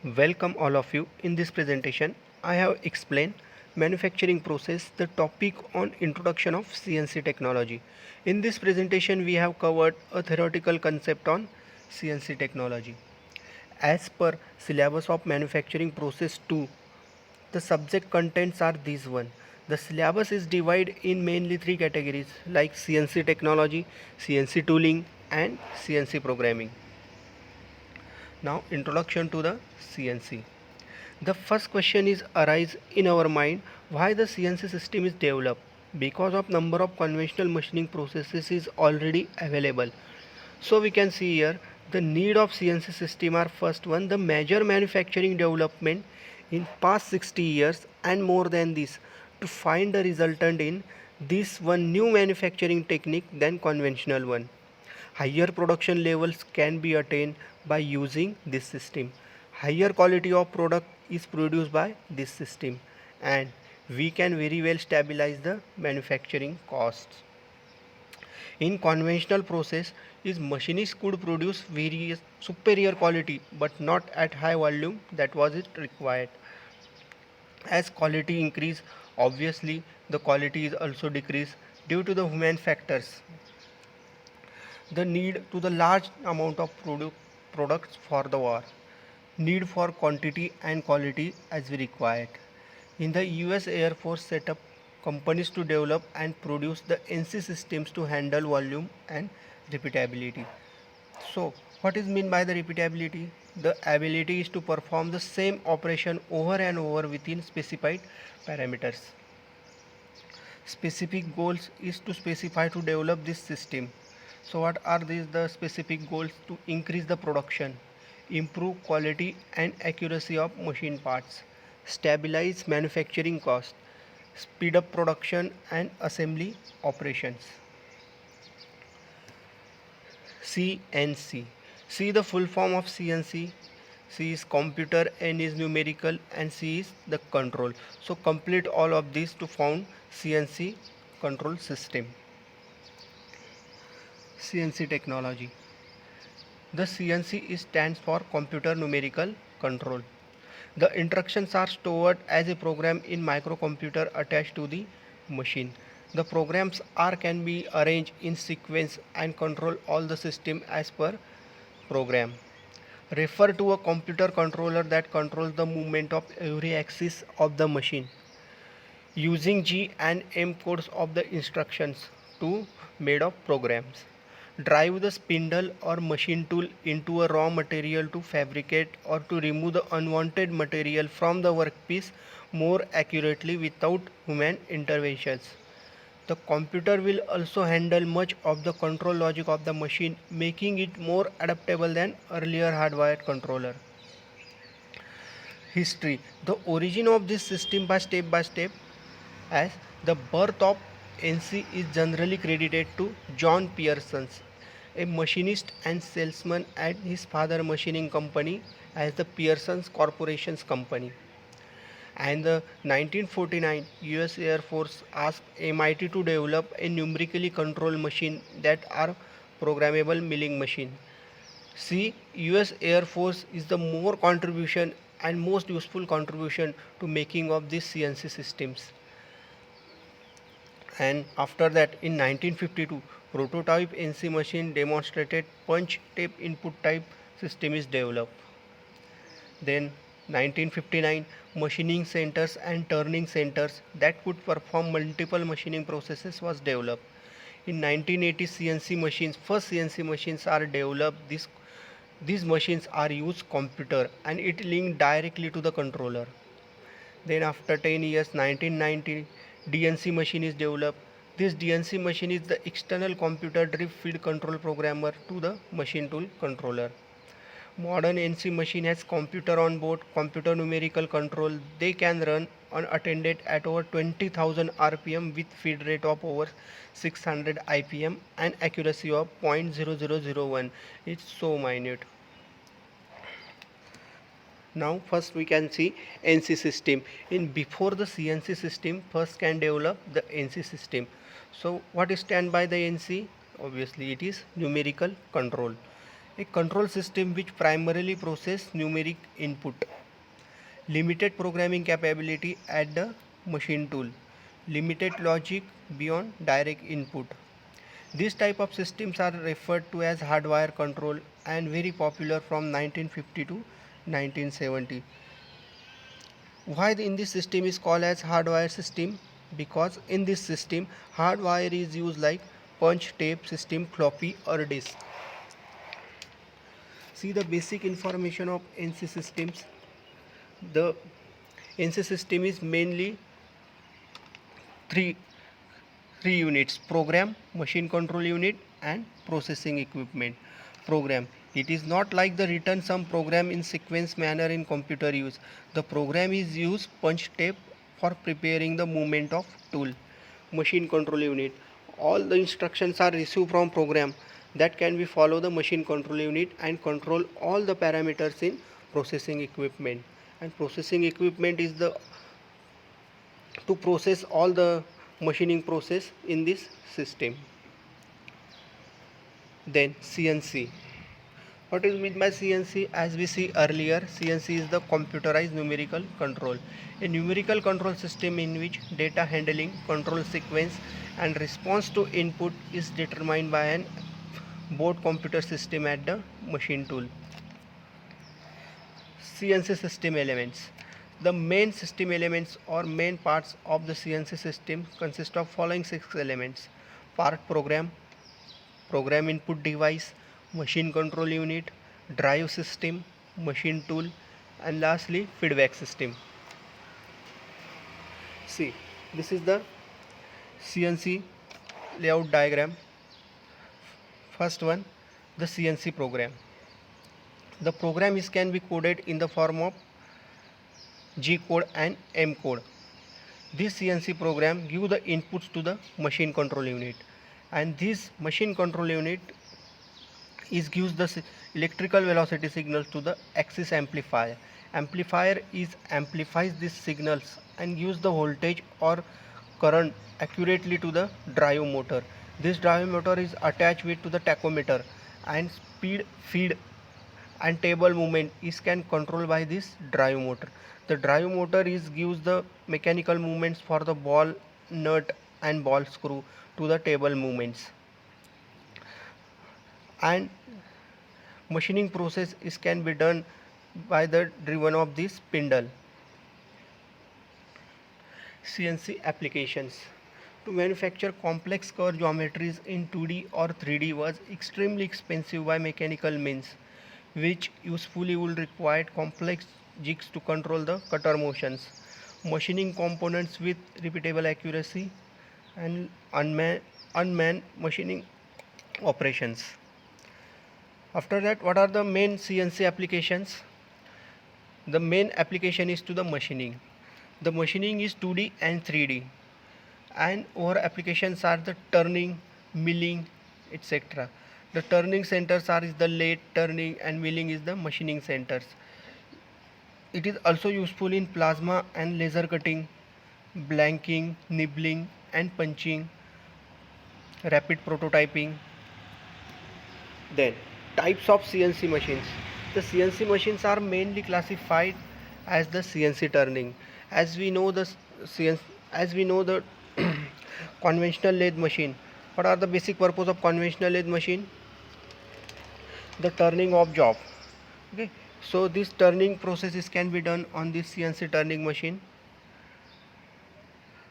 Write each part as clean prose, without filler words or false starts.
Welcome all of you. In this presentation, I have explained manufacturing process, the topic on introduction of CNC technology. In this presentation, we have covered a theoretical concept on CNC technology. As per syllabus of manufacturing process 2, the subject contents are these one. The syllabus is divided in mainly three categories like CNC technology, CNC tooling and CNC programming. Now introduction to the CNC. The first question is arise in our mind why the CNC system is developed because of number of conventional machining processes is already available. So we can see here the need of CNC system are first one the major manufacturing development in past 60 years and more than this to find the resultant in this one new manufacturing technique than conventional one. Higher production levels can be attained by using this system. Higher quality of product is produced by this system and we can very well stabilize the manufacturing costs. In conventional process is machinists could produce various superior quality but not at high volume that was it required. As quality increase, obviously the quality is also decrease due to the human factors, the need to the large amount of products for the war, need for quantity and quality as we required. In the US Air Force set up companies to develop and produce the NC systems to handle volume and repeatability. So what is meant by the repeatability? The ability is to perform the same operation over and over within specified parameters. Specific goals is to specify to develop this system. So what are these the specific goals? To increase the production, improve quality and accuracy of machine parts, stabilize manufacturing cost, speed up production and assembly operations. CNC. C the full form of CNC. C is computer, N is numerical and C is the control. So complete all of these to found CNC control system. CNC technology. The CNC stands for computer numerical control. The instructions are stored as a program in microcomputer attached to the machine. The programs are can be arranged in sequence and control all the system as per program. Refer to a computer controller that controls the movement of every axis of the machine using G and M codes of the instructions to made of programs. Drive the spindle or machine tool into a raw material to fabricate or to remove the unwanted material from the workpiece more accurately without human interventions. The computer will also handle much of the control logic of the machine, making it more adaptable than earlier hardwired controller. History. The origin of this system by step as the birth of NC is generally credited to John Pearson, a machinist and salesman at his father machining company as the Pearson's Corporation's company. And the 1949 US Air Force asked MIT to develop a numerically controlled machine that are programmable milling machine. See, US Air Force is the more contribution and most useful contribution to making of these CNC systems. And after that in 1952 prototype NC machine demonstrated punch tape input type system is developed. Then 1959 machining centers and turning centers that could perform multiple machining processes was developed. In 1980 CNC machines, first CNC machines are developed. These machines are used computer and it linked directly to the controller. Then after 10 years 1990 DNC machine is developed. This DNC machine is the external computer driven feed control programmer to the machine tool controller. Modern NC machine has computer on board, computer numerical control. They can run unattended at over 20,000 RPM with feed rate of over 600 IPM and accuracy of 0.0001. It's so minute. Now first we can see NC system. In before the CNC system, first can develop the NC system. So what is stand by the NC? Obviously it is numerical control. A control system which primarily process numeric input. Limited programming capability at the machine tool. Limited logic beyond direct input. These type of systems are referred to as hardwire control and very popular from 1950 to 1970. Why in this system is called as hardwire system? Because in this system hardwire is used like punch, tape system, floppy or disk. See the basic information of NC systems. The NC system is mainly three units: program, machine control unit and processing equipment. Program, it is not like the written sum program in sequence manner in computer use. The program is used punch tape for preparing the movement of tool. Machine control unit, all the instructions are received from program that can be follow the machine control unit and control all the parameters in processing equipment. And processing equipment is the to process all the machining process in this system. Then CNC. What is meant by CNC? As we see earlier, CNC is the computerized numerical control. A numerical control system in which data handling, control sequence and response to input is determined by an board computer system at the machine tool. CNC system elements. The main system elements or main parts of the CNC system consist of following 6 elements: part program, program input device, machine control unit, drive system, machine tool and lastly feedback system. See, this is the CNC layout diagram. First one, the CNC program. The program can be coded in the form of G code and M code. This CNC program gives the inputs to the machine control unit, and this machine control unit gives the electrical velocity signals to the axis amplifier. Amplifier amplifies these signals and gives the voltage or current accurately to the drive motor. This drive motor is attached with to the tachometer, and speed, feed and table movement is can control by this drive motor. The drive motor gives the mechanical movements for the ball nut and ball screw to the table movements, and machining process can be done by the driven of this spindle. CNC applications. To manufacture complex curve geometries in 2D or 3D was extremely expensive by mechanical means, which usefully would require complex jigs to control the cutter motions, machining components with repeatable accuracy, and unmanned machining operations. After that, what are the main CNC applications? The main application is to the machining. The machining is 2D and 3D, and our applications are the turning, milling, etc. The turning centers are the lathe, turning and milling is the machining centers. It is also useful in plasma and laser cutting, blanking, nibbling and punching, rapid prototyping. Then types of CNC machines. The CNC machines are mainly classified as the CNC turning. As we know the CNC, as we know the conventional lathe machine. What are the basic purpose of conventional lathe machine? The turning of job. Okay, so this turning processes can be done on this CNC turning machine.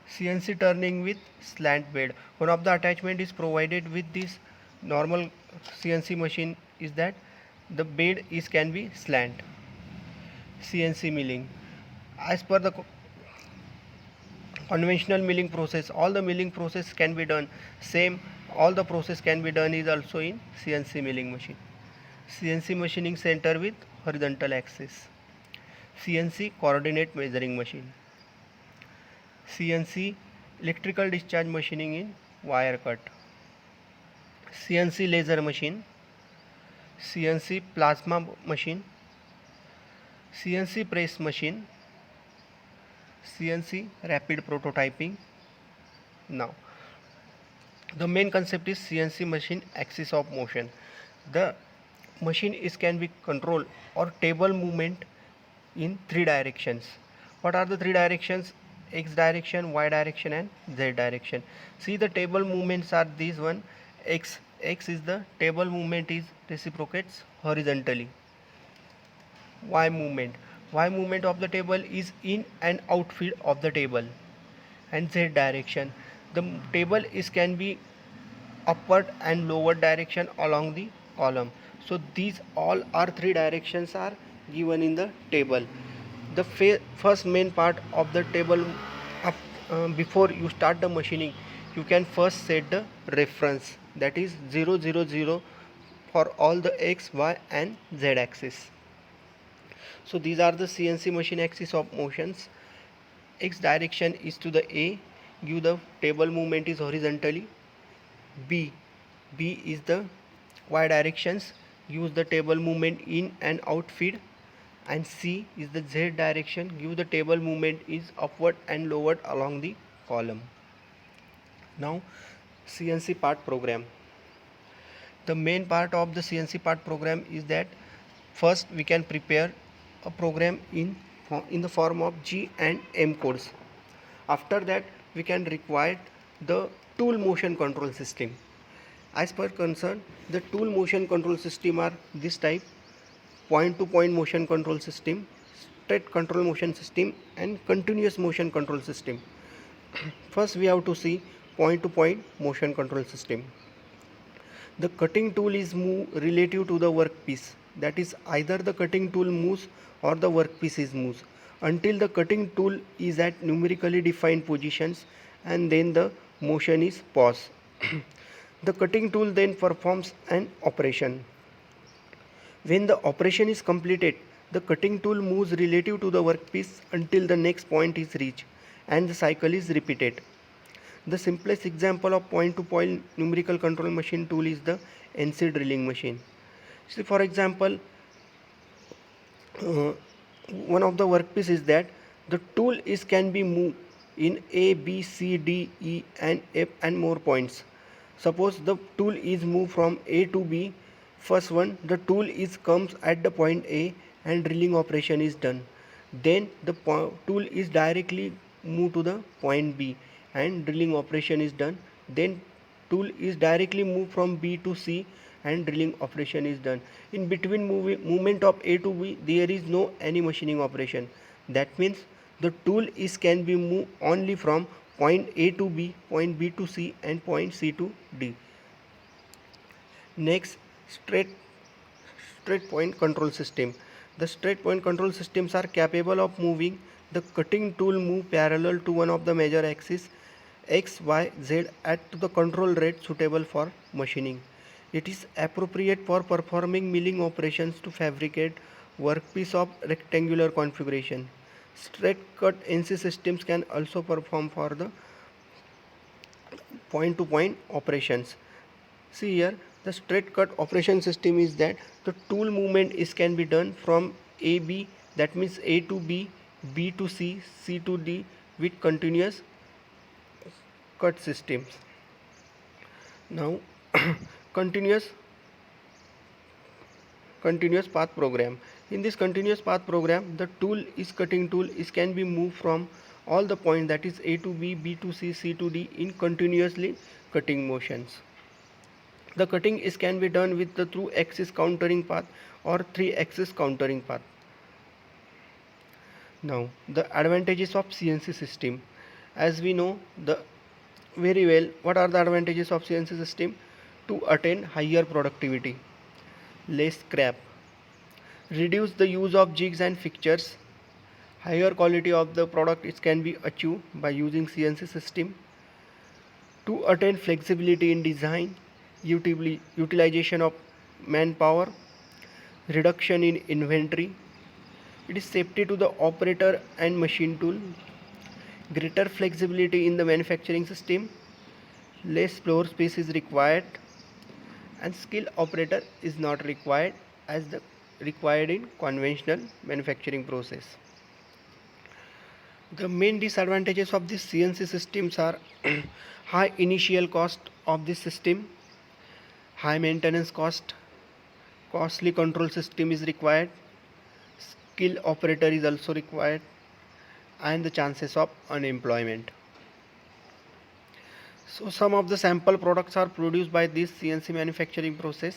CNC turning with slant bed. One of the attachment is provided with this normal CNC machine is that the bed can be slant. CNC milling. As per the conventional milling process, all the milling process can be done same. All the process can be done is also in CNC milling machine. CNC machining center with horizontal axis. CNC coordinate measuring machine. CNC electrical discharge machining in wire cut. CNC laser machine. CNC plasma machine. CNC press machine. CNC rapid prototyping. Now, the main concept is CNC machine axis of motion. The machine is can be controlled or table movement in three directions. What are the three directions? X direction, Y direction and Z direction. See, the table movements are these one. X is the table movement is reciprocates horizontally. Y movement of the table is in and out field of the table. And Z direction, the table is can be upward and lower direction along the column. So these all are three directions are given in the table. The first main part of the table, before you start the machining, you can first set the reference, that is 000 for all the x, y and z axis. So these are the CNC machine axis of motions. X direction is to the A, give the table movement is horizontally. B is the Y directions, use the table movement in and out feed. And C is the Z direction, give the table movement is upward and lowered along the column. Now CNC part program. The main part of the CNC part program is that first we can prepare a program in the form of G and M codes. After that we can require the tool motion control system. As per concern, the tool motion control system are this type: point to point motion control system, straight control motion system and continuous motion control system. First we have to see point to point motion control system. The cutting tool is moved relative to the workpiece, that is either the cutting tool moves or the workpiece is moves until the cutting tool is at numerically defined positions, and then the motion is paused. The cutting tool then performs an operation. When the operation is completed, the cutting tool moves relative to the workpiece until the next point is reached and the cycle is repeated. The simplest example of point to point numerical control machine tool is the NC drilling machine. See, for example, one of the workpiece is that the tool is can be moved in A, B, C, D, E and F and more points. Suppose the tool is moved from A to B. First one, the tool is comes at the point A and drilling operation is done. Then the tool is directly moved to the point B and drilling operation is done. Then tool is directly moved from B to C and drilling operation is done. In between movement of A to B, there is no any machining operation. That means the tool is can be moved only from point A to B, point B to C and point C to D. Next, straight point control system. The straight point control systems are capable of moving the cutting tool move parallel to one of the major axes X, Y, Z at the control rate suitable for machining. It is appropriate for performing milling operations to fabricate workpiece of rectangular configuration. Straight cut NC systems can also perform for the point to point operations. See here, the straight cut operation system is that the tool movement is can be done from AB, that means A to B, B to C, C to D with continuous cut systems. Now continuous path program. In this continuous path program, the cutting tool is can be moved from all the points, that is A to B, B to C, C to D in continuously cutting motions. The cutting is can be done with the 2-axis countering path or 3-axis countering path. Now the advantages of CNC system. As we know the very well, what are the advantages of CNC system? To attain higher productivity, less scrap, reduce the use of jigs and fixtures, higher quality of the product is can be achieved by using CNC system. To attain flexibility in design, utilization of manpower, reduction in inventory, it is safety to the operator and machine tool, greater flexibility in the manufacturing system, less floor space is required, and skilled operator is not required as the required in conventional manufacturing process. The main disadvantages of these CNC systems are high initial cost of this system, high maintenance cost, Costly control system is required, skilled operator is also required, and the chances of unemployment. So some of the sample products are produced by this CNC manufacturing process.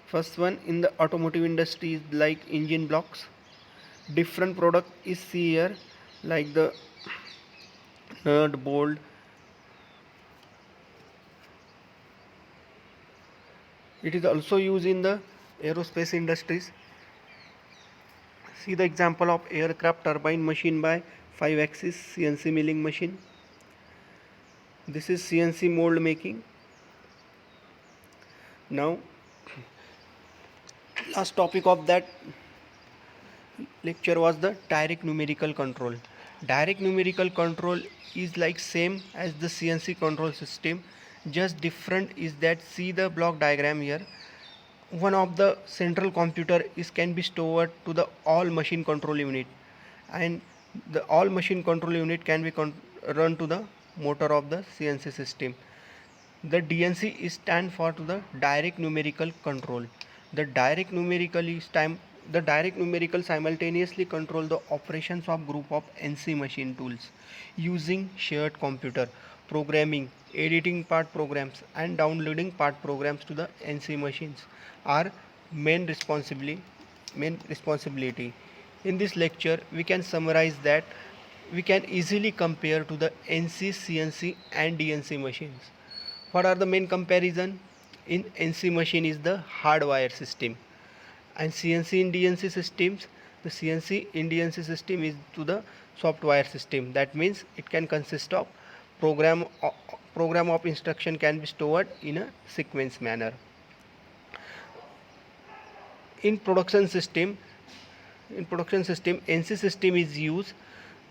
First one in the automotive industry is like engine blocks. Different product is see here like the nut, bolt. It is also used in the aerospace industries. See the example of aircraft turbine machine by 5-axis CNC milling machine. This is CNC mold making. Now last topic of that lecture was the direct numerical control. Direct numerical control is like same as the CNC control system, just different is that see the block diagram here. One of the central computer is can be stored to the all machine control unit, and the all machine control unit can be run to the motor of the CNC system. The DNC is stand for to the direct numerical control. The direct numerical simultaneously control the operations of group of NC machine tools using shared computer, programming, editing part programs and downloading part programs to the NC machines are main responsibility. In this lecture we can summarize that we can easily compare to the NC, CNC and DNC machines. What are the main comparison? In NC machine is the hardwire system, and CNC in DNC systems, the CNC in DNC system is to the software system. That means it can consist of program program of instruction can be stored in a sequence manner. In production system NC system is used,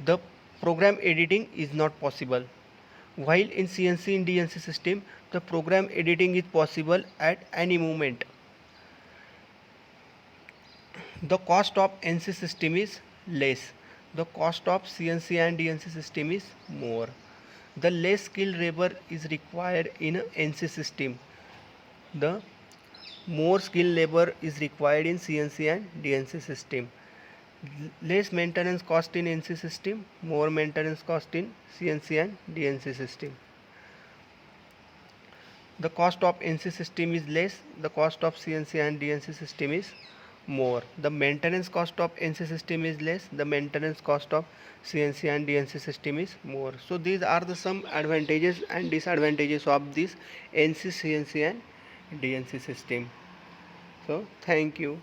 the program editing is not possible, while in CNC in DNC system the program editing is possible at any moment. The cost of NC system is less, the cost of CNC and DNC system is more. The less skilled labor is required in a NC system, the more skilled labor is required in CNC and DNC system. Less maintenance cost in NC system, more maintenance cost in CNC and DNC system. The cost of NC system is less, the cost of CNC and DNC system is more. The maintenance cost of NC system is less, the maintenance cost of CNC and DNC system is more. So these are the some advantages and disadvantages of this NC, CNC and DNC system. So thank you.